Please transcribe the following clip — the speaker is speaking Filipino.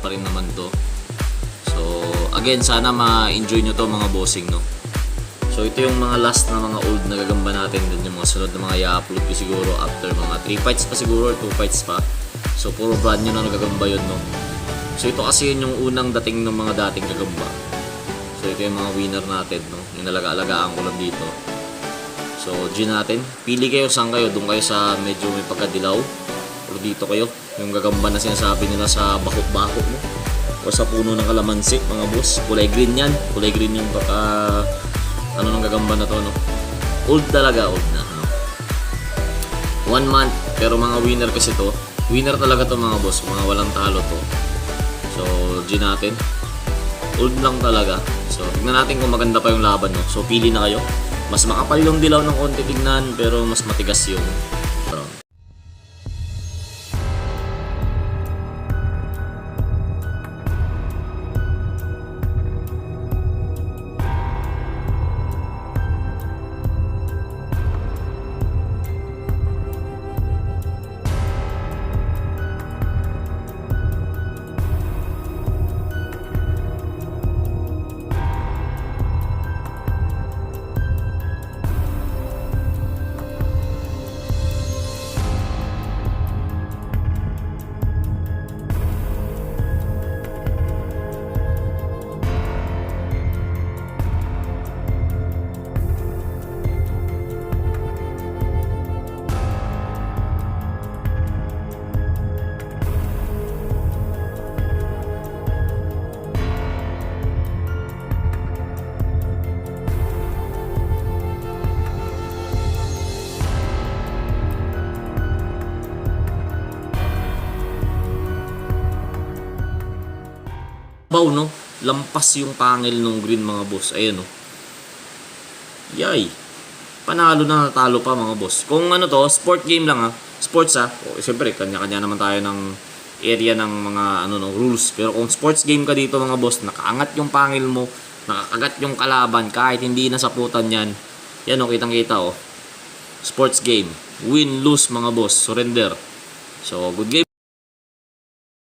pa rin naman to. So again, sana ma-enjoy nyo to mga bossing, no. So ito yung mga last na mga old na gagamba natin. Then yung mga sunod na mga i-upload ko siguro after mga 3 fights pa siguro or 2 fights pa. So puro brand new na nagagamba yun, no. So ito kasi yun yung unang dating ng mga dating gagamba. So ito yung mga winner natin, no. Yung nalaga-alagaan ko lang dito. So G natin, pili kayo saan kayo. Doon kayo sa medyo may pagkadilaw, o dito kayo yung gagamba na sinasabi nila sa bakok-bakok, no? O sa puno ng kalamansi mga boss. Kulay green yan, kulay green yung baka ano ng gagamba na to, no? Old talaga, old na, no? 1 month, pero mga winner kasi to. Winner talaga to mga boss, mga walang talo to. So G natin, old lang talaga. So tignan natin kung maganda pa yung laban, no? So pili na kayo. Mas makapal yung dilaw ng konti tignan, pero mas matigas yung brown. Baw, no? Lampas yung pangil nung green mga boss. Ayun, no? Yay! Panalo na, natalo pa mga boss. Kung ano to, sport game lang, ha? Sports, ha? O, siyempre, kanya-kanya naman tayo ng area ng mga ano, no, rules. Pero kung sports game ka dito mga boss, nakaangat yung pangil mo, nakakagat yung kalaban, kahit hindi nasaputan yan. Yan, o, kitang-kita, o. Sports game. Win, lose mga boss. Surrender. So, good game.